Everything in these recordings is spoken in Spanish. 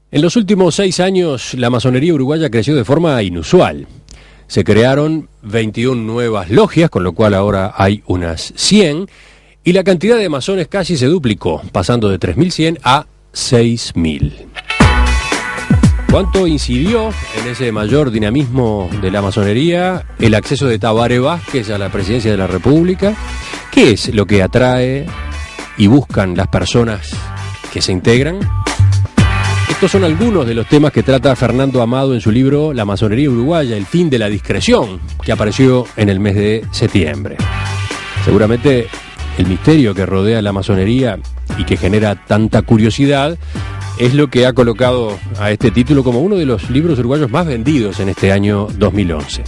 En los últimos 6 años, la masonería uruguaya creció de forma inusual. Se crearon 21 nuevas logias, con lo cual ahora hay unas 100, y la cantidad de masones casi se duplicó, pasando de 3.100 a 6.000. ¿Cuánto incidió en ese mayor dinamismo de la masonería el acceso de Tabaré Vázquez a la presidencia de la República? ¿Qué es lo que atrae y buscan las personas que se integran? Estos son algunos de los temas que trata Fernando Amado en su libro La masonería uruguaya, el fin de la discreción, que apareció en el mes de septiembre. Seguramente el misterio que rodea la masonería y que genera tanta curiosidad es lo que ha colocado a este título como uno de los libros uruguayos más vendidos en este año 2011.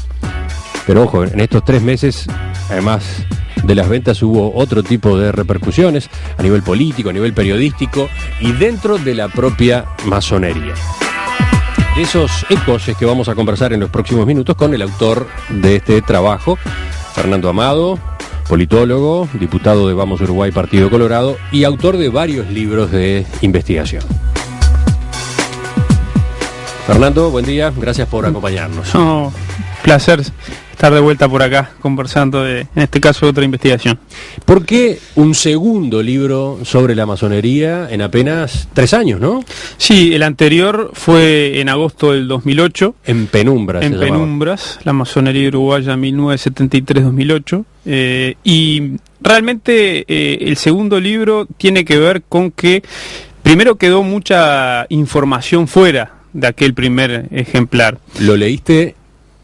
Pero ojo, en estos 3 meses, además de las ventas, hubo otro tipo de repercusiones a nivel político, a nivel periodístico y dentro de la propia masonería. De esos ecos es que vamos a conversar en los próximos minutos con el autor de este trabajo, Fernando Amado, politólogo, diputado de Vamos Uruguay, Partido Colorado, y autor de varios libros de investigación. Fernando, buen día, gracias por acompañarnos. Placer estar de vuelta por acá, conversando en este caso, de otra investigación. ¿Por qué un segundo libro sobre la masonería en apenas 3 años, no? Sí, el anterior fue en agosto del 2008. En Penumbras. En Penumbras, la masonería uruguaya 1973-2008. Y realmente el segundo libro tiene que ver con que primero quedó mucha información fuera de aquel primer ejemplar. ¿Lo leíste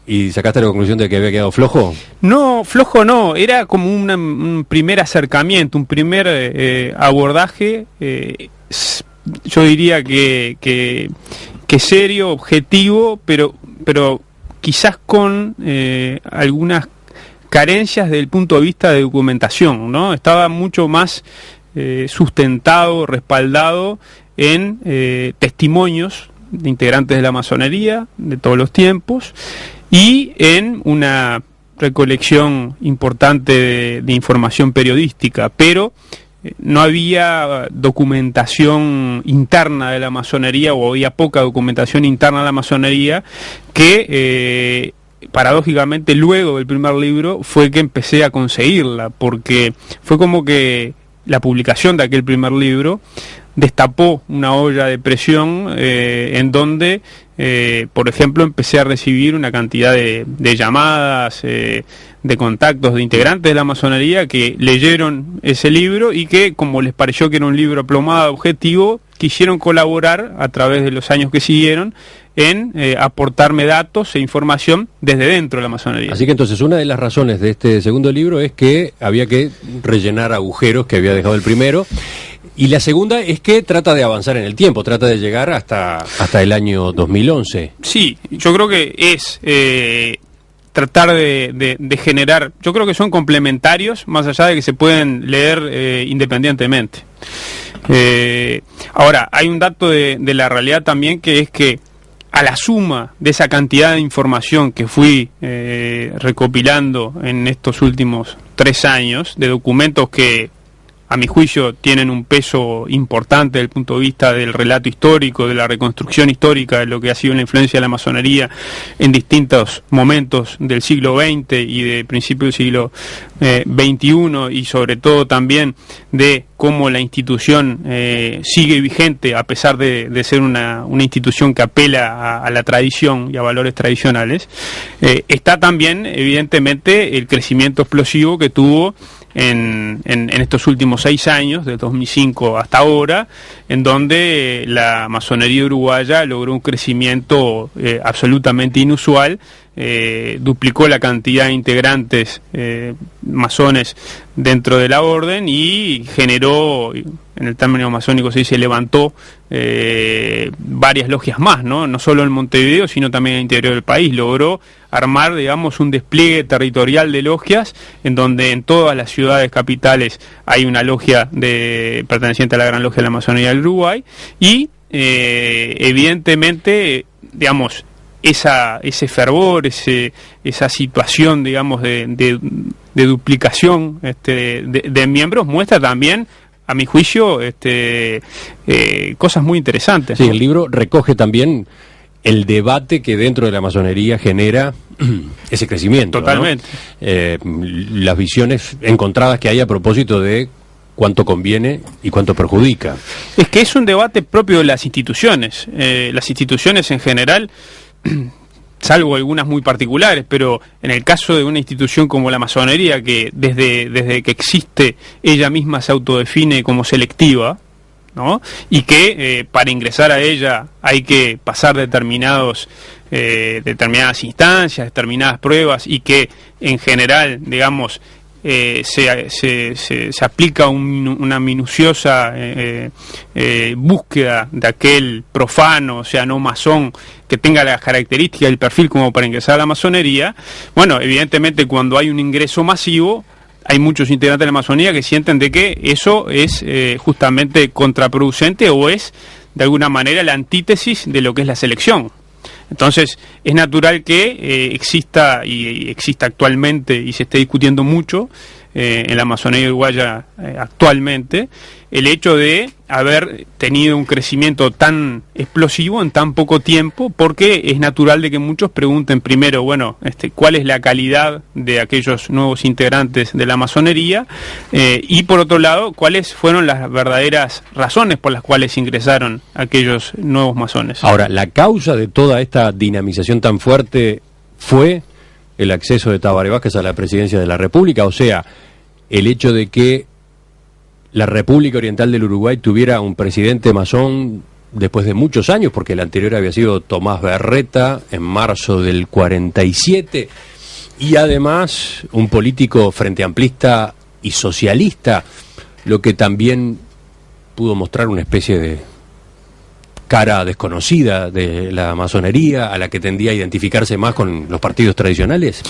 y sacaste la conclusión de que había quedado flojo? No, flojo no, era como un primer acercamiento, un primer abordaje, yo diría que serio, objetivo, pero quizás con algunas carencias desde el punto de vista de documentación, ¿no? Estaba mucho más sustentado, respaldado en testimonios de integrantes de la masonería de todos los tiempos y en una recolección importante de información periodística, pero no había documentación interna de la masonería, o había poca documentación interna de la masonería, que paradójicamente luego del primer libro fue que empecé a conseguirla, porque fue como que la publicación de aquel primer libro destapó una olla de presión en donde, por ejemplo, empecé a recibir una cantidad de llamadas, de contactos de integrantes de la masonería que leyeron ese libro y que, como les pareció que era un libro aplomado, objetivo, quisieron colaborar a través de los años que siguieron en aportarme datos e información desde dentro de la masonería. Así que entonces una de las razones de este segundo libro es que había que rellenar agujeros que había dejado el primero. Y la segunda es que trata de avanzar en el tiempo, trata de llegar hasta el año 2011. Sí, yo creo que es tratar de generar, yo creo que son complementarios, más allá de que se pueden leer independientemente. Ahora, hay un dato de la realidad también, que es que a la suma de esa cantidad de información que fui recopilando en estos últimos 3 años, de documentos que a mi juicio tienen un peso importante desde el punto de vista del relato histórico, de la reconstrucción histórica de lo que ha sido la influencia de la masonería en distintos momentos del siglo XX y de principio del siglo XXI, y sobre todo también de cómo la institución sigue vigente a pesar de ser una institución que apela a la tradición y a valores tradicionales. Está también evidentemente el crecimiento explosivo que tuvo en estos últimos 6 años, de 2005 hasta ahora, en donde la masonería uruguaya logró un crecimiento absolutamente inusual, duplicó la cantidad de integrantes masones dentro de la orden y generó, en el término masónico se dice, levantó varias logias más, no solo en Montevideo, sino también en el interior del país. Logró armar, digamos, un despliegue territorial de logias, en donde en todas las ciudades capitales hay una logia perteneciente a la Gran Logia de la Masonería del Uruguay, y evidentemente, digamos, ese fervor, esa situación, digamos, de duplicación de miembros muestra también a mi juicio, cosas muy interesantes. Sí, ¿no? El libro recoge también el debate que dentro de la masonería genera ese crecimiento. Totalmente. ¿No? Las visiones encontradas que hay a propósito de cuánto conviene y cuánto perjudica. Es que es un debate propio de las instituciones. Las instituciones en general, salvo algunas muy particulares, pero en el caso de una institución como la masonería, que desde que existe ella misma se autodefine como selectiva, ¿no? Y que para ingresar a ella hay que pasar determinadas instancias, determinadas pruebas, y que en general, digamos, se aplica una minuciosa búsqueda de aquel profano, o sea, no masón, que tenga las características del perfil como para ingresar a la masonería. Bueno, evidentemente cuando hay un ingreso masivo, hay muchos integrantes de la masonería que sienten de que eso es justamente contraproducente, o es de alguna manera la antítesis de lo que es la selección. Entonces es natural que exista actualmente, y se esté discutiendo mucho en la masonería uruguaya actualmente, el hecho de haber tenido un crecimiento tan explosivo en tan poco tiempo, porque es natural de que muchos pregunten primero, bueno, ¿cuál es la calidad de aquellos nuevos integrantes de la masonería? Y por otro lado, ¿cuáles fueron las verdaderas razones por las cuales ingresaron aquellos nuevos masones? Ahora, la causa de toda esta dinamización tan fuerte fue el acceso de Tabaré Vázquez a la presidencia de la República, o sea, el hecho de que la República Oriental del Uruguay tuviera un presidente masón después de muchos años, porque el anterior había sido Tomás Berreta en marzo del 47, y además un político frente amplista y socialista, lo que también pudo mostrar una especie de cara desconocida de la masonería, a la que tendía a identificarse más con los partidos tradicionales.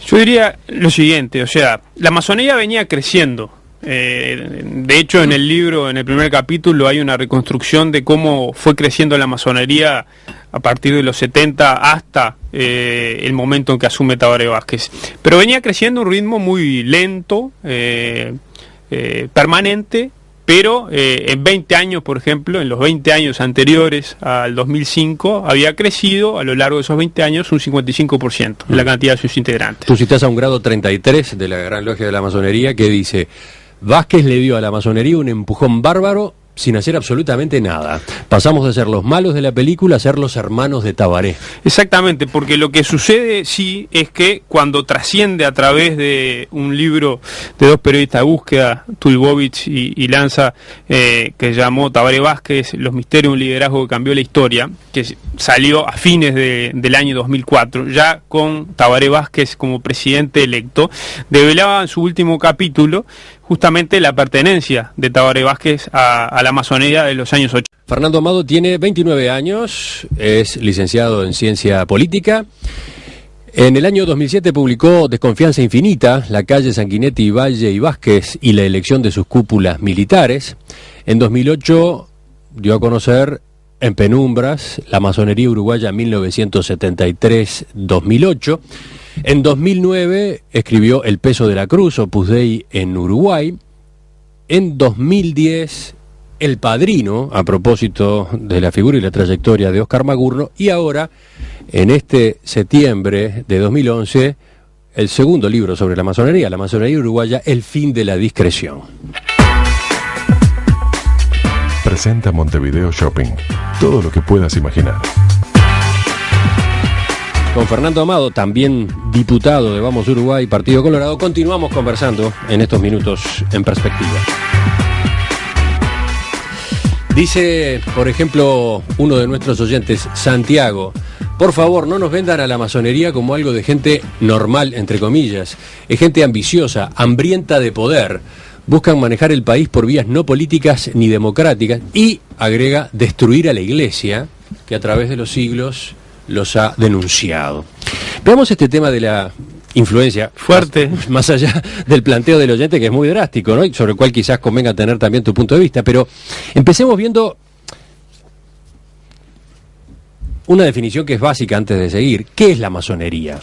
Yo diría lo siguiente, o sea, la masonería venía creciendo. De hecho, en el libro, en el primer capítulo, hay una reconstrucción de cómo fue creciendo la masonería a partir de los 70 hasta el momento en que asume Tabaré Vázquez. Pero venía creciendo a un ritmo muy lento, permanente, pero en 20 años, por ejemplo, en los 20 años anteriores al 2005, había crecido a lo largo de esos 20 años un 55% en la cantidad de sus integrantes. Tú citás a un grado 33 de la Gran Logia de la Masonería que dice: Vázquez le dio a la masonería un empujón bárbaro sin hacer absolutamente nada. Pasamos de ser los malos de la película a ser los hermanos de Tabaré. Exactamente, porque lo que sucede sí es que cuando trasciende a través de un libro de dos periodistas de búsqueda, Tulbovich y Lanza, que llamó Tabaré Vázquez, Los misterios de un liderazgo que cambió la historia, que salió a fines del año 2004, ya con Tabaré Vázquez como presidente electo, develaba en su último capítulo justamente la pertenencia de Tabaré Vázquez a la masonería de los años 80. Fernando Amado tiene 29 años, es licenciado en Ciencia Política. En el año 2007 publicó Desconfianza Infinita, la calle Sanguinetti, Valle y Vázquez y la elección de sus cúpulas militares. En 2008 dio a conocer En Penumbras, la masonería uruguaya 1973-2008. En 2009 escribió El peso de la cruz, Opus Dei en Uruguay. En 2010, El padrino, a propósito de la figura y la trayectoria de Óscar Magurno. Y ahora, en este septiembre de 2011, el segundo libro sobre la masonería uruguaya, El fin de la discreción. Presenta Montevideo Shopping. Todo lo que puedas imaginar. Con Fernando Amado, también diputado de Vamos Uruguay, Partido Colorado, continuamos conversando en estos minutos en perspectiva. Dice, por ejemplo, uno de nuestros oyentes, Santiago: por favor, no nos vendan a la masonería como algo de gente normal, entre comillas. Es gente ambiciosa, hambrienta de poder. Buscan manejar el país por vías no políticas ni democráticas y, agrega, destruir a la Iglesia, que a través de los siglos los ha denunciado. Veamos este tema de la influencia fuerte, más allá del planteo del oyente, que es muy drástico, ¿no? Y sobre el cual quizás convenga tener también tu punto de vista, pero empecemos viendo una definición que es básica antes de seguir. ¿Qué es la masonería?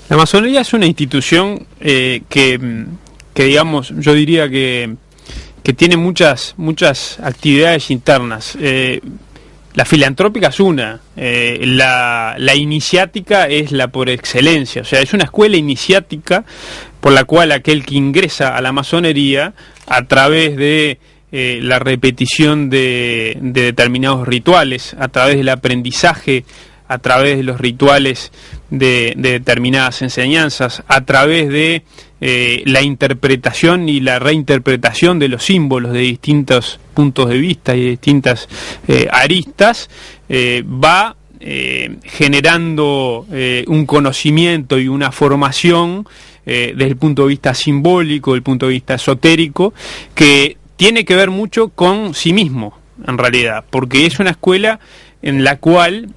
La masonería es una institución que digamos, yo diría que que tiene muchas actividades internas. La filantrópica es una, la iniciática es la por excelencia, o sea, es una escuela iniciática por la cual aquel que ingresa a la masonería a través de la repetición de determinados rituales, a través del aprendizaje, a través de los rituales de determinadas enseñanzas, a través de la interpretación y la reinterpretación de los símbolos de distintos puntos de vista y de distintas aristas, va generando un conocimiento y una formación desde el punto de vista simbólico, desde el punto de vista esotérico, que tiene que ver mucho con sí mismo, en realidad, porque es una escuela en la cual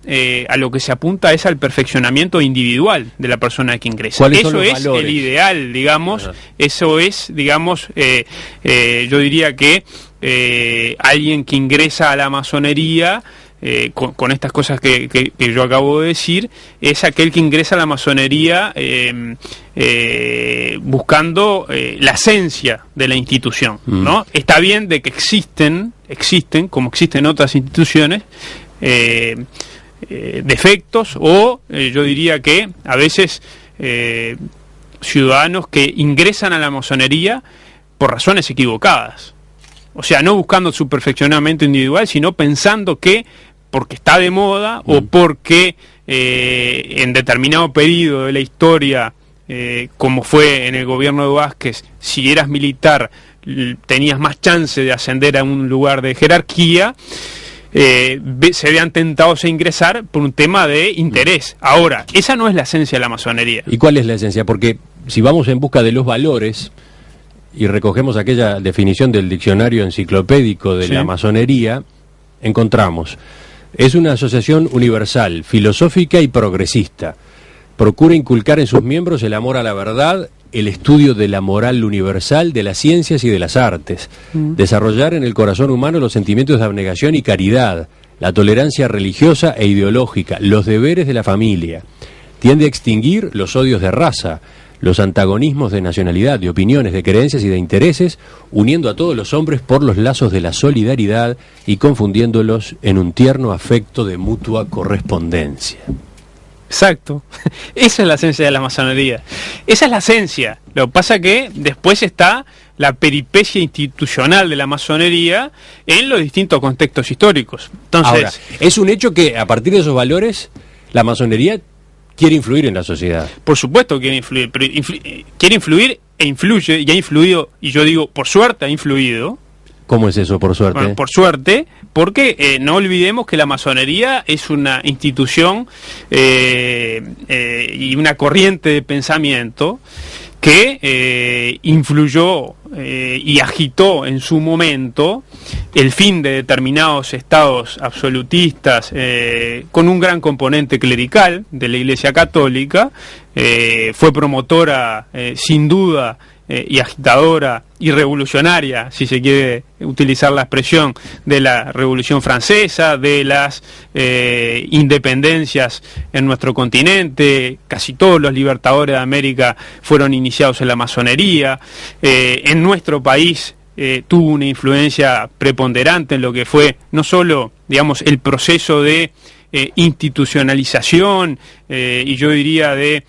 a lo que se apunta es al perfeccionamiento individual de la persona que ingresa. Eso es valores? El ideal, digamos. Ajá. Eso es, digamos, yo diría que alguien que ingresa a la masonería con estas cosas que yo acabo de decir, es aquel que ingresa a la masonería buscando la esencia de la institución, ¿no? Está bien de que existen, como existen otras instituciones, defectos o yo diría que a veces ciudadanos que ingresan a la masonería por razones equivocadas, o sea, no buscando su perfeccionamiento individual, sino pensando que porque está de moda o porque en determinado periodo de la historia, como fue en el gobierno de Vázquez, si eras militar tenías más chance de ascender a un lugar de jerarquía, se vean tentados a ingresar por un tema de interés. Ahora, esa no es la esencia de la masonería. ¿Y cuál es la esencia? Porque si vamos en busca de los valores y recogemos aquella definición del diccionario enciclopédico de la masonería, encontramos: es una asociación universal, filosófica y progresista. Procura inculcar en sus miembros el amor a la verdad, el estudio de la moral universal, de las ciencias y de las artes. Desarrollar en el corazón humano los sentimientos de abnegación y caridad, la tolerancia religiosa e ideológica, los deberes de la familia. Tiende a extinguir los odios de raza, los antagonismos de nacionalidad, de opiniones, de creencias y de intereses, uniendo a todos los hombres por los lazos de la solidaridad y confundiéndolos en un tierno afecto de mutua correspondencia. Exacto, esa es la esencia de la masonería, esa es la esencia. Lo que pasa que después está la peripecia institucional de la masonería en los distintos contextos históricos. Entonces, ahora, es un hecho que a partir de esos valores la masonería quiere influir en la sociedad. Por supuesto que quiere influir, pero quiere influir e influye, y ha influido, y yo digo, por suerte ha influido. ¿Cómo es eso, por suerte? Bueno, por suerte, porque no olvidemos que la masonería es una institución y una corriente de pensamiento que influyó y agitó en su momento el fin de determinados estados absolutistas con un gran componente clerical de la Iglesia Católica. Fue promotora, sin duda, y agitadora y revolucionaria, si se quiere utilizar la expresión, de la Revolución Francesa, de las independencias en nuestro continente. Casi todos los libertadores de América fueron iniciados en la masonería. En nuestro país tuvo una influencia preponderante en lo que fue no solo, digamos, el proceso de institucionalización y yo diría de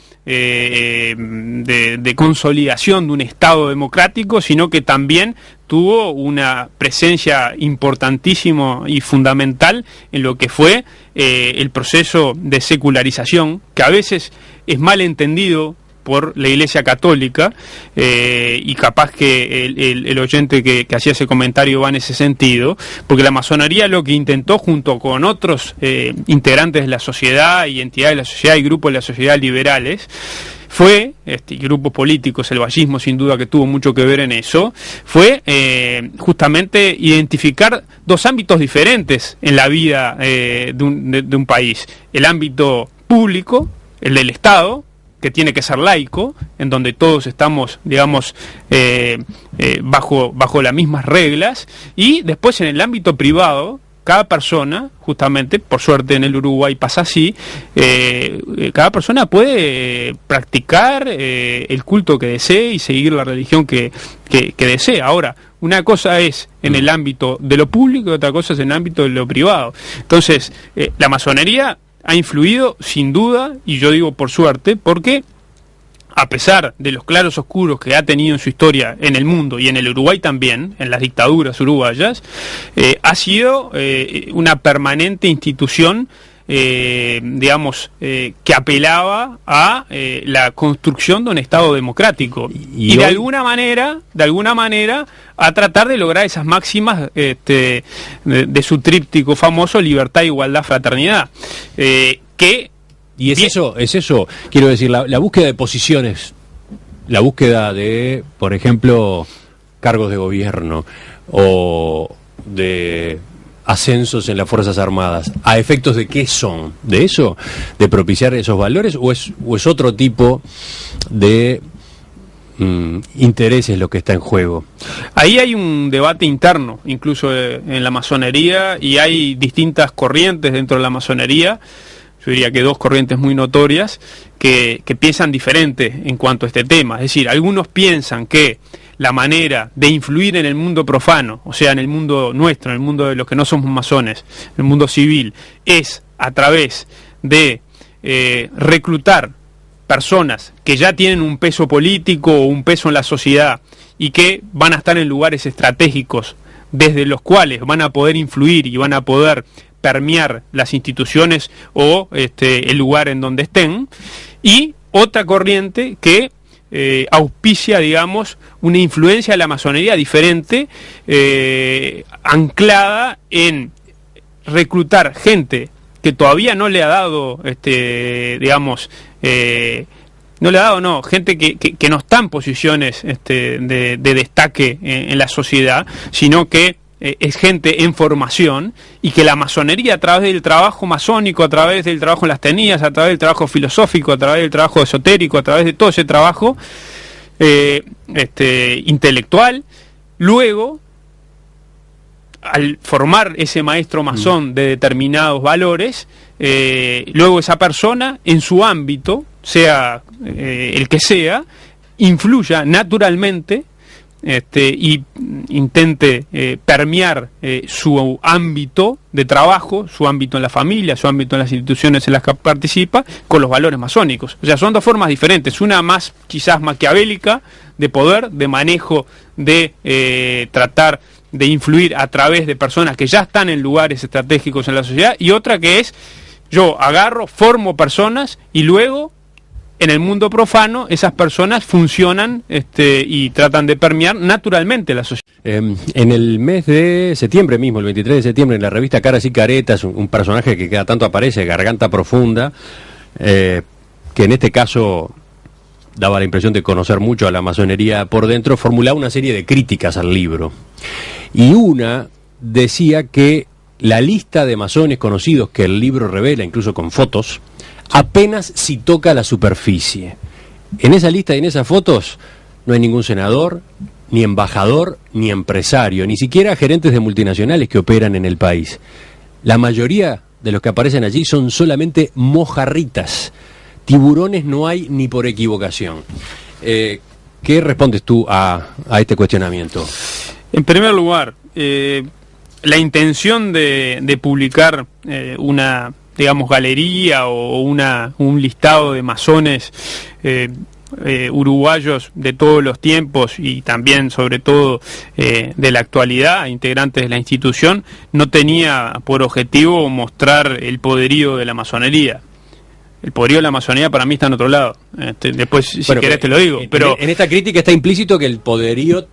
consolidación de un Estado democrático, sino que también tuvo una presencia importantísima y fundamental en lo que fue el proceso de secularización, que a veces es mal entendido por la Iglesia Católica, y capaz que el oyente que hacía ese comentario va en ese sentido, porque la masonería lo que intentó, junto con otros integrantes de la sociedad y entidades de la sociedad y grupos de la sociedad liberales, fue, grupos políticos, el vallismo sin duda que tuvo mucho que ver en eso, fue justamente identificar dos ámbitos diferentes en la vida de un país: el ámbito público, el del Estado, que tiene que ser laico, en donde todos estamos, digamos, bajo las mismas reglas, y después en el ámbito privado, cada persona, justamente, por suerte en el Uruguay pasa así, cada persona puede practicar el culto que desee y seguir la religión que desee. Ahora, una cosa es en el ámbito de lo público y otra cosa es en el ámbito de lo privado. Entonces, la masonería ha influido sin duda, y yo digo por suerte, porque a pesar de los claros oscuros que ha tenido en su historia en el mundo y en el Uruguay también, en las dictaduras uruguayas, ha sido una permanente institución, digamos, que apelaba a la construcción de un Estado democrático y de alguna manera a tratar de lograr esas máximas de su tríptico famoso: libertad, igualdad, fraternidad, que y es eso, quiero decir, la búsqueda de posiciones, la búsqueda de, por ejemplo, cargos de gobierno o de ascensos en las Fuerzas Armadas, ¿a efectos de qué son? ¿De eso? ¿De propiciar esos valores? ¿O es otro tipo de intereses lo que está en juego? Ahí hay un debate interno, incluso en la masonería, y hay distintas corrientes dentro de la masonería. Yo diría que dos corrientes muy notorias que piensan diferente en cuanto a este tema. Es decir, algunos piensan que la manera de influir en el mundo profano, o sea, en el mundo nuestro, en el mundo de los que no somos masones, en el mundo civil, es a través de reclutar personas que ya tienen un peso político o un peso en la sociedad y que van a estar en lugares estratégicos desde los cuales van a poder influir y van a poder permear las instituciones o el lugar en donde estén, y otra corriente que auspicia, digamos, una influencia de la masonería diferente, anclada en reclutar gente que todavía no le ha dado, digamos, gente que no está en posiciones de destaque en la sociedad, sino que es gente en formación, y que la masonería, a través del trabajo masónico, a través del trabajo en las tenías, a través del trabajo filosófico, a través del trabajo esotérico, a través de todo ese trabajo intelectual, luego, al formar ese maestro masón de determinados valores, luego esa persona, en su ámbito, sea el que sea, influya naturalmente y intente permear su ámbito de trabajo, su ámbito en la familia, su ámbito en las instituciones en las que participa, con los valores masónicos. O sea, son dos formas diferentes, una más quizás maquiavélica, de poder, de manejo, de tratar de influir a través de personas que ya están en lugares estratégicos en la sociedad, y otra que es: yo agarro, formo personas y luego, en el mundo profano, esas personas funcionan y tratan de permear naturalmente la sociedad. En el mes de septiembre mismo, el 23 de septiembre, en la revista Caras y Caretas, un personaje que cada tanto aparece, Garganta Profunda, que en este caso daba la impresión de conocer mucho a la masonería por dentro, formulaba una serie de críticas al libro. Y una decía que la lista de masones conocidos que el libro revela, incluso con fotos, apenas si toca la superficie. En esa lista y en esas fotos no hay ningún senador, ni embajador, ni empresario, ni siquiera gerentes de multinacionales que operan en el país. La mayoría de los que aparecen allí son solamente mojarritas. Tiburones no hay ni por equivocación. ¿Qué respondes tú a este cuestionamiento? En primer lugar, la intención de publicar una, digamos, galería o un listado de masones uruguayos de todos los tiempos, y también, sobre todo, de la actualidad, integrantes de la institución, no tenía por objetivo mostrar el poderío de la masonería. El poderío de la masonería para mí está en otro lado. Después, si querés, te lo digo. Pero en esta crítica está implícito que el poderío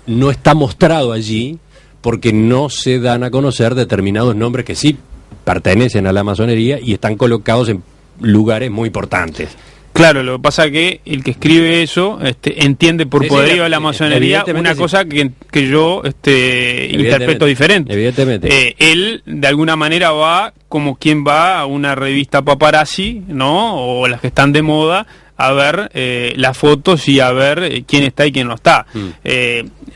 no está mostrado allí, porque no se dan a conocer determinados nombres que sí pertenecen a la masonería y están colocados en lugares muy importantes. Claro, lo que pasa es que el que escribe eso entiende por poderío de la masonería una cosa que yo interpreto diferente. Evidentemente. Él, de alguna manera, va como quien va a una revista paparazzi, ¿no? O las que están de moda, a ver las fotos y a ver quién está y quién no está.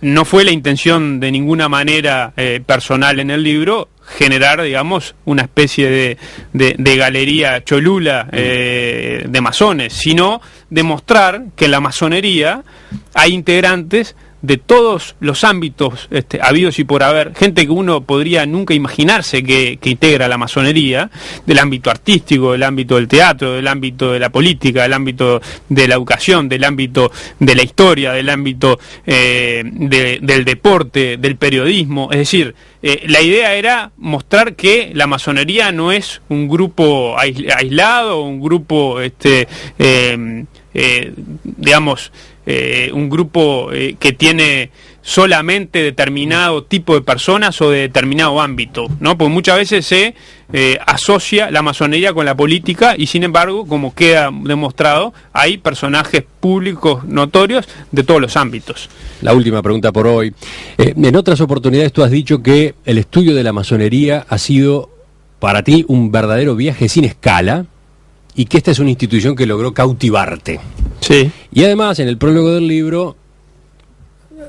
no fue la intención de ninguna manera personal en el libro generar, digamos, una especie de galería cholula de masones, sino demostrar que en la masonería hay integrantes de todos los ámbitos habidos y por haber, gente que uno podría nunca imaginarse que integra la masonería, del ámbito artístico, del ámbito del teatro, del ámbito de la política, del ámbito de la educación, del ámbito de la historia, del ámbito del deporte, del periodismo. Es decir, la idea era mostrar que la masonería no es un grupo aislado, un grupo, digamos, un grupo que tiene solamente determinado tipo de personas o de determinado ámbito, ¿no? Porque muchas veces se asocia la masonería con la política y, sin embargo, como queda demostrado, hay personajes públicos notorios de todos los ámbitos. La última pregunta por hoy. En otras oportunidades tú has dicho que el estudio de la masonería ha sido para ti un verdadero viaje sin escala y que esta es una institución que logró cautivarte. Sí. Y además, en el prólogo del libro,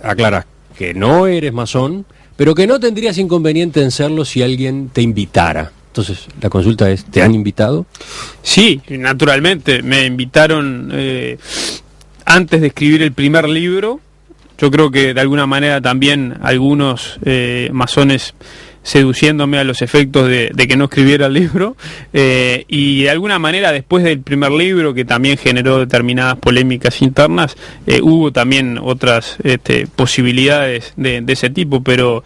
aclaras que no eres masón, pero que no tendrías inconveniente en serlo si alguien te invitara. Entonces, la consulta es, ¿te han invitado? Sí, naturalmente. Me invitaron antes de escribir el primer libro. Yo creo que de alguna manera también algunos masones seduciéndome a los efectos de que no escribiera el libro, y de alguna manera después del primer libro, que también generó determinadas polémicas internas, hubo también otras posibilidades de ese tipo, pero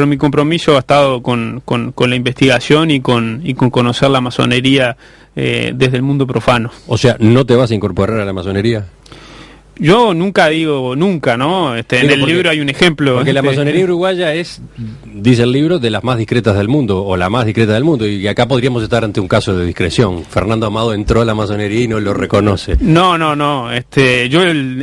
mi compromiso ha estado con la investigación y con conocer la masonería desde el mundo profano. O sea, ¿no te vas a incorporar a la masonería? Yo nunca digo nunca, ¿no? En el libro hay un ejemplo. Porque la masonería uruguaya es, dice el libro, de las más discretas del mundo, o la más discreta del mundo, y acá podríamos estar ante un caso de discreción. Fernando Amado entró a la masonería y no lo reconoce. No. Yo en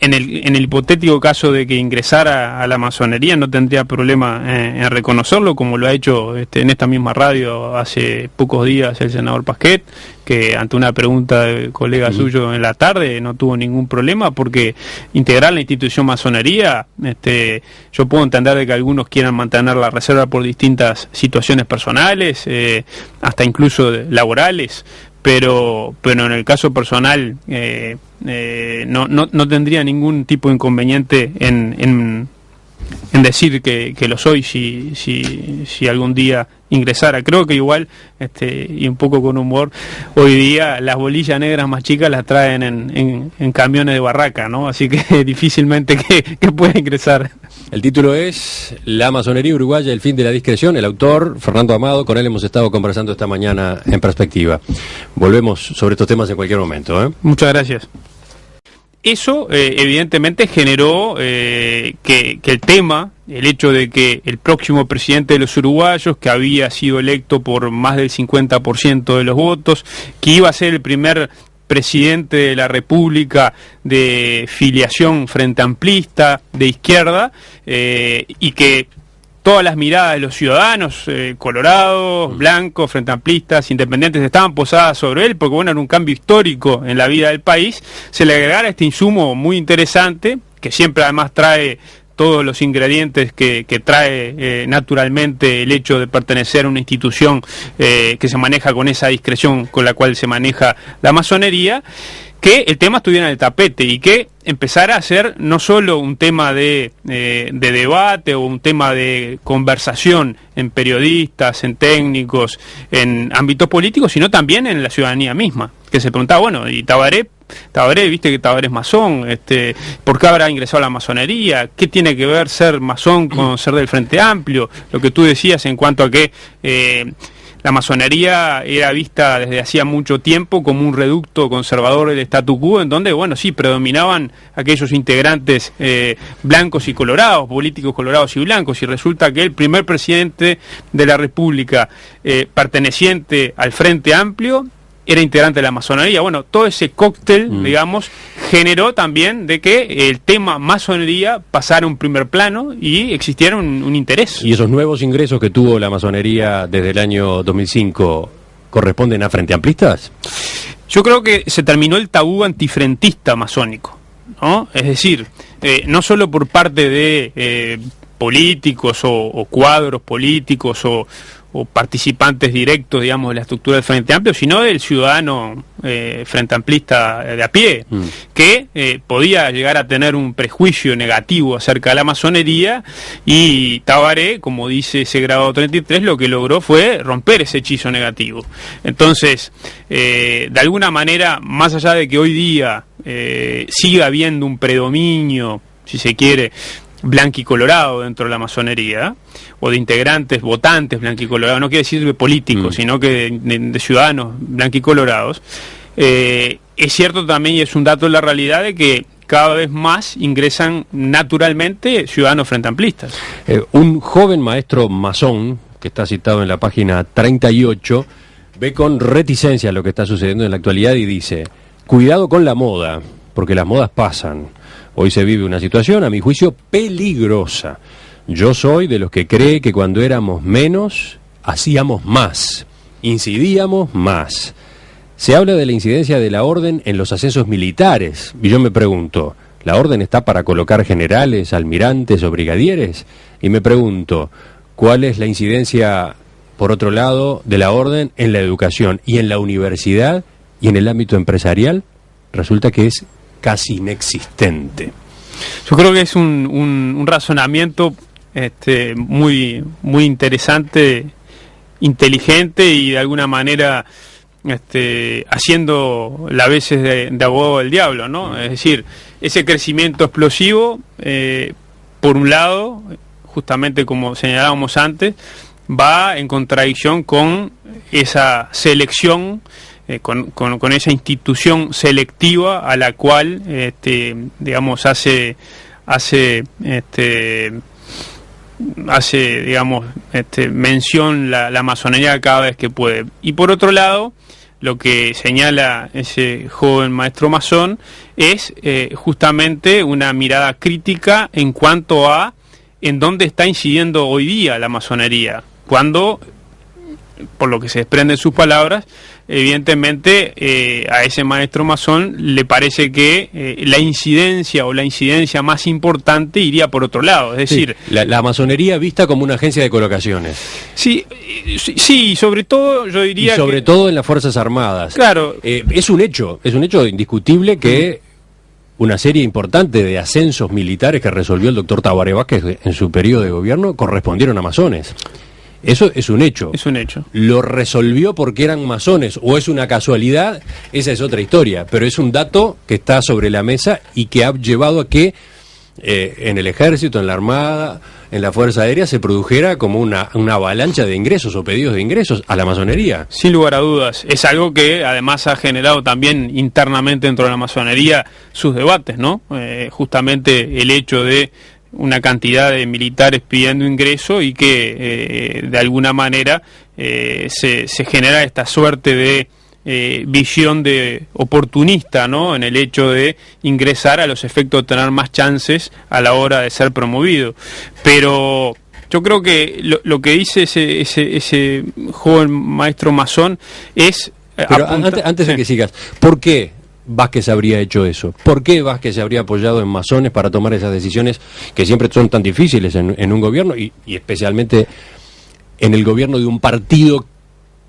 el hipotético caso de que ingresara a la masonería no tendría problema en reconocerlo, como lo ha hecho en esta misma radio hace pocos días el senador Pasquet, que ante una pregunta de colega suyo en la tarde no tuvo ningún problema, porque integrar la institución masonería, yo puedo entender de que algunos quieran mantener la reserva por distintas situaciones personales, hasta incluso laborales, pero en el caso personal no tendría ningún tipo de inconveniente en decir que lo soy si algún día ingresara. Creo que igual, y un poco con humor, hoy día las bolillas negras más chicas las traen en camiones de barraca, ¿no? Así que difícilmente que pueda ingresar. El título es La masonería uruguaya, el fin de la discreción. El autor, Fernando Amado, con él hemos estado conversando esta mañana en Perspectiva. Volvemos sobre estos temas en cualquier momento, ¿eh? Muchas gracias. Eso evidentemente generó que el tema, el hecho de que el próximo presidente de los uruguayos, que había sido electo por más del 50% de los votos, que iba a ser el primer presidente de la República de filiación frente amplista, de izquierda, y que todas las miradas de los ciudadanos, colorados, blancos, frente amplistas, independientes, estaban posadas sobre él, porque bueno, era un cambio histórico en la vida del país, se le agregara este insumo muy interesante, que siempre además trae todos los ingredientes que trae naturalmente el hecho de pertenecer a una institución que se maneja con esa discreción con la cual se maneja la masonería, que el tema estuviera en el tapete y que empezara a ser no solo un tema de debate o un tema de conversación en periodistas, en técnicos, en ámbitos políticos, sino también en la ciudadanía misma, que se preguntaba, bueno, y Tabaré, viste que Tabaré es masón, ¿por qué habrá ingresado a la masonería? ¿Qué tiene que ver ser masón con ser del Frente Amplio? Lo que tú decías en cuanto a que la masonería era vista desde hacía mucho tiempo como un reducto conservador del statu quo, en donde, bueno, sí, predominaban aquellos integrantes blancos y colorados, políticos colorados y blancos, y resulta que el primer presidente de la República perteneciente al Frente Amplio era integrante de la masonería. Bueno, todo ese cóctel, digamos, generó también de que el tema masonería pasara a un primer plano y existiera un interés. ¿Y esos nuevos ingresos que tuvo la masonería desde el año 2005 corresponden a frente amplistas? Yo creo que se terminó el tabú antifrentista masónico, ¿no? Es decir, no solo por parte de políticos o cuadros políticos o participantes directos, digamos, de la estructura del Frente Amplio, sino del ciudadano frente amplista de a pie, que podía llegar a tener un prejuicio negativo acerca de la masonería, y Tabaré, como dice ese grado 33, lo que logró fue romper ese hechizo negativo. Entonces, de alguna manera, más allá de que hoy día siga habiendo un predominio, si se quiere, blanquicolorado dentro de la masonería, o de integrantes, votantes blanquicolorados, no quiere decir de políticos, sino que de ciudadanos blanquicolorados, es cierto también, y es un dato de la realidad, de que cada vez más ingresan naturalmente ciudadanos frente amplistas. Un joven maestro masón, que está citado en la página 38, ve con reticencia lo que está sucediendo en la actualidad y dice: cuidado con la moda, porque las modas pasan. Hoy se vive una situación, a mi juicio, peligrosa. Yo soy de los que cree que cuando éramos menos, hacíamos más, incidíamos más. Se habla de la incidencia de la orden en los ascensos militares, y yo me pregunto, ¿la orden está para colocar generales, almirantes o brigadieres? Y me pregunto, ¿cuál es la incidencia, por otro lado, de la orden en la educación y en la universidad y en el ámbito empresarial? Resulta que es casi inexistente. Yo creo que es un razonamiento muy interesante, inteligente, y de alguna manera haciendo las veces de abogado del diablo, ¿no? Es decir, ese crecimiento explosivo, por un lado, justamente como señalábamos antes, va en contradicción con esa selección, con esa institución selectiva a la cual digamos hace digamos mención la masonería cada vez que puede. Y por otro lado, lo que señala ese joven maestro masón es justamente una mirada crítica en cuanto a en dónde está incidiendo hoy día la masonería, cuando, por lo que se desprende de sus palabras, evidentemente a ese maestro masón le parece que la incidencia más importante iría por otro lado, es decir... Sí, la masonería vista como una agencia de colocaciones. Sí, sobre todo yo diría... Y sobre todo en las Fuerzas Armadas. Claro. Es un hecho indiscutible que una serie importante de ascensos militares que resolvió el doctor Tabaré Vázquez en su periodo de gobierno correspondieron a masones. Eso es un hecho. Es un hecho. ¿Lo resolvió porque eran masones o es una casualidad? Esa es otra historia, pero es un dato que está sobre la mesa y que ha llevado a que en el Ejército, en la Armada, en la Fuerza Aérea se produjera como una avalancha de ingresos o pedidos de ingresos a la masonería. Sin lugar a dudas. Es algo que además ha generado también internamente dentro de la masonería sus debates, ¿no? Justamente el hecho de una cantidad de militares pidiendo ingreso y que de alguna manera se genera esta suerte de visión de oportunista, ¿no? En el hecho de ingresar a los efectos de tener más chances a la hora de ser promovido. Pero yo creo que lo que dice ese joven maestro masón es... Pero antes de que sigas, ¿por qué Vázquez habría hecho eso? ¿Por qué Vázquez se habría apoyado en masones para tomar esas decisiones que siempre son tan difíciles en un gobierno y especialmente en el gobierno de un partido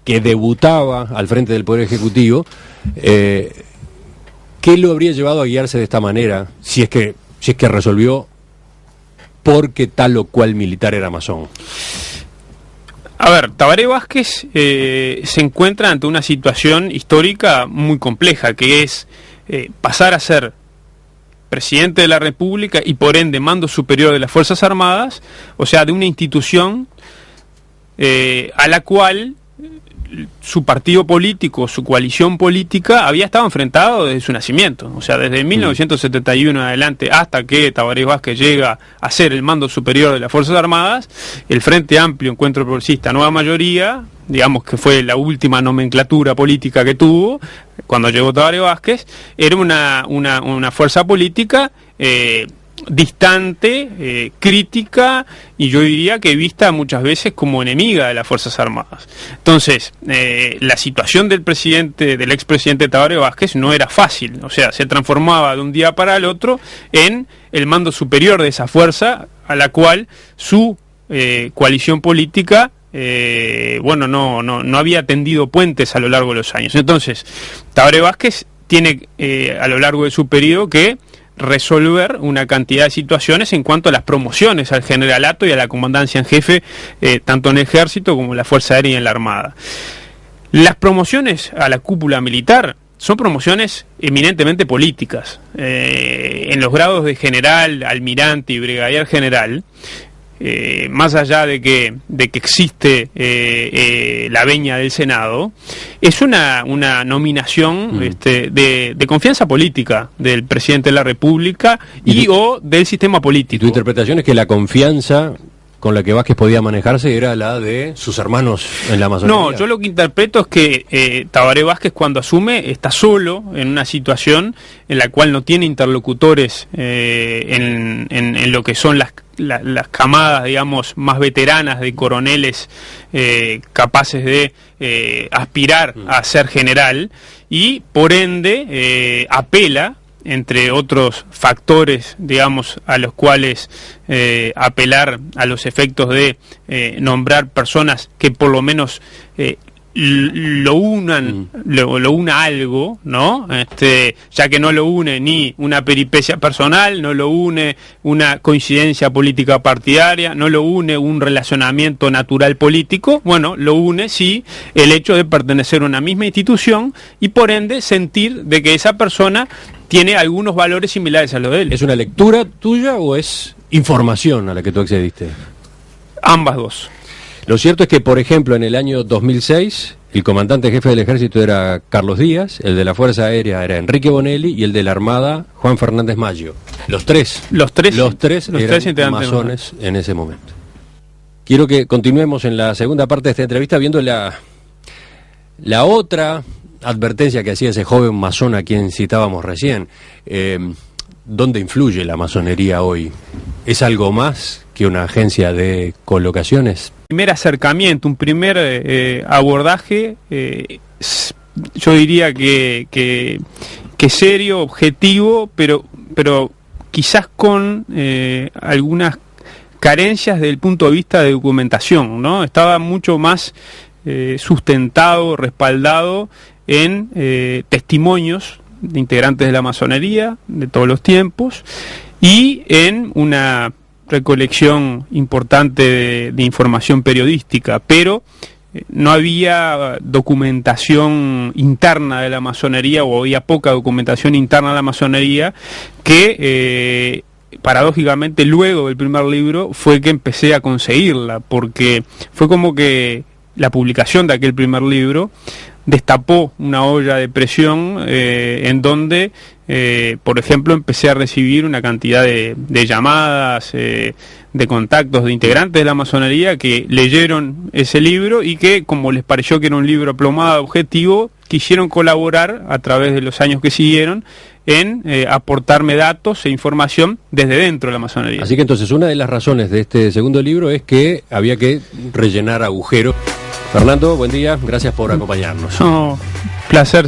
que debutaba al frente del Poder Ejecutivo? ¿Qué lo habría llevado a guiarse de esta manera si es que resolvió porque tal o cual militar era masón? A ver, Tabaré Vázquez se encuentra ante una situación histórica muy compleja, que es pasar a ser presidente de la República y por ende mando superior de las Fuerzas Armadas, o sea, de una institución a la cual su partido político, su coalición política había estado enfrentado desde su nacimiento, o sea, desde 1971 en adelante hasta que Tabaré Vázquez llega a ser el mando superior de las Fuerzas Armadas. El Frente Amplio, Encuentro Progresista, Nueva Mayoría, digamos que fue la última nomenclatura política que tuvo cuando llegó Tabaré Vázquez, era una fuerza política distante, crítica, y yo diría que vista muchas veces como enemiga de las Fuerzas Armadas. Entonces, la situación del expresidente Tabaré Vázquez no era fácil, o sea, se transformaba de un día para el otro en el mando superior de esa fuerza a la cual su coalición política no había tendido puentes a lo largo de los años. Entonces, Tabaré Vázquez tiene a lo largo de su periodo que resolver una cantidad de situaciones en cuanto a las promociones al generalato y a la comandancia en jefe, tanto en el ejército como en la Fuerza Aérea y en la Armada. Las promociones a la cúpula militar son promociones eminentemente políticas. En los grados de general, almirante y brigadier general, más allá de que existe la veña del Senado, es una nominación de confianza política del presidente de la República o del sistema político. ¿Y tu interpretación es que la confianza con la que Vázquez podía manejarse era la de sus hermanos en la masonería? No, yo lo que interpreto es que Tabaré Vázquez, cuando asume, está solo en una situación en la cual no tiene interlocutores en lo que son las camadas, digamos, más veteranas de coroneles capaces de aspirar a ser general, y por ende apela, entre otros factores, digamos, a los cuales apelar a los efectos de nombrar personas que por lo menos lo una algo, ¿no? Ya que no lo une ni una peripecia personal, no lo une una coincidencia política partidaria, no lo une un relacionamiento natural político, bueno, lo une sí el hecho de pertenecer a una misma institución y por ende sentir de que esa persona tiene algunos valores similares a los de él. ¿Es una lectura tuya o es información a la que tú accediste? Ambas dos. Lo cierto es que, por ejemplo, en el año 2006, el comandante jefe del ejército era Carlos Díaz, el de la Fuerza Aérea era Enrique Bonelli y el de la Armada, Juan Fernández Maggio. Los tres eran masones en ese momento. Quiero que continuemos en la segunda parte de esta entrevista viendo la otra advertencia que hacía ese joven masón a quien citábamos recién. ¿Dónde influye la masonería hoy? ¿Es algo más que una agencia de colocaciones? Un primer acercamiento, un primer abordaje, yo diría que serio, objetivo, pero quizás con algunas carencias desde el punto de vista de documentación, ¿no? Estaba mucho más sustentado, respaldado en testimonios de integrantes de la masonería de todos los tiempos y en una recolección importante de información periodística, pero no había documentación interna de la masonería, o había poca documentación interna de la masonería, que paradójicamente luego del primer libro fue que empecé a conseguirla, porque fue como que la publicación de aquel primer libro destapó una olla de presión en donde, por ejemplo, empecé a recibir una cantidad de llamadas, de contactos de integrantes de la masonería que leyeron ese libro y que, como les pareció que era un libro aplomado, objetivo, quisieron colaborar a través de los años que siguieron en aportarme datos e información desde dentro de la masonería. Así que entonces una de las razones de este segundo libro es que había que rellenar agujeros. Fernando, buen día, gracias por acompañarnos. No, placer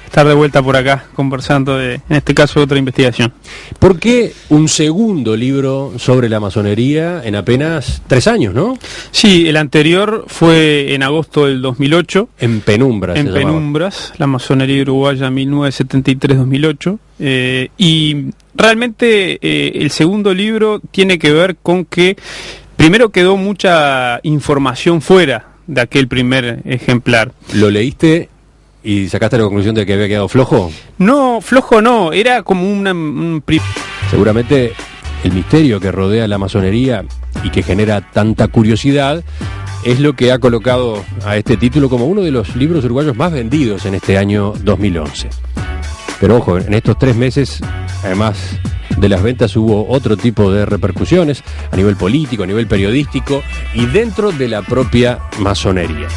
estar de vuelta por acá conversando en este caso de otra investigación. ¿Por qué un segundo libro sobre la masonería en apenas 3 años, no? Sí, el anterior fue en agosto del 2008. En Penumbras. En Penumbras, la masonería uruguaya 1973-2008. Y realmente el segundo libro tiene que ver con que primero quedó mucha información fuera de aquel primer ejemplar. ¿Lo leíste y sacaste la conclusión de que había quedado flojo? No, flojo no, era como Seguramente el misterio que rodea la masonería y que genera tanta curiosidad es lo que ha colocado a este título como uno de los libros uruguayos más vendidos en este año 2011. Pero ojo, en estos 3 meses, además de las ventas, hubo otro tipo de repercusiones a nivel político, a nivel periodístico y dentro de la propia masonería.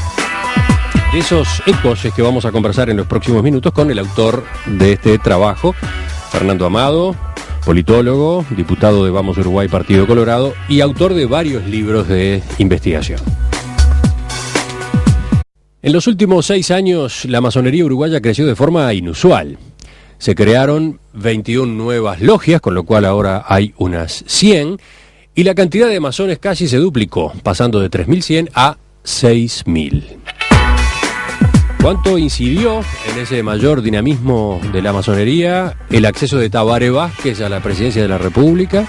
De esos ecos es que vamos a conversar en los próximos minutos con el autor de este trabajo, Fernando Amado, politólogo, diputado de Vamos Uruguay, Partido Colorado, y autor de varios libros de investigación. En los últimos 6 años, la masonería uruguaya creció de forma inusual. Se crearon 21 nuevas logias, con lo cual ahora hay unas 100, y la cantidad de masones casi se duplicó, pasando de 3.100 a 6.000. ¿Cuánto incidió en ese mayor dinamismo de la masonería el acceso de Tabaré Vázquez a la presidencia de la República?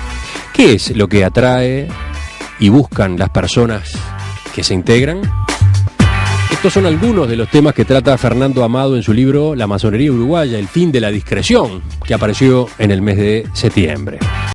¿Qué es lo que atrae y buscan las personas que se integran? Estos son algunos de los temas que trata Fernando Amado en su libro La masonería uruguaya, el fin de la discreción, que apareció en el mes de septiembre.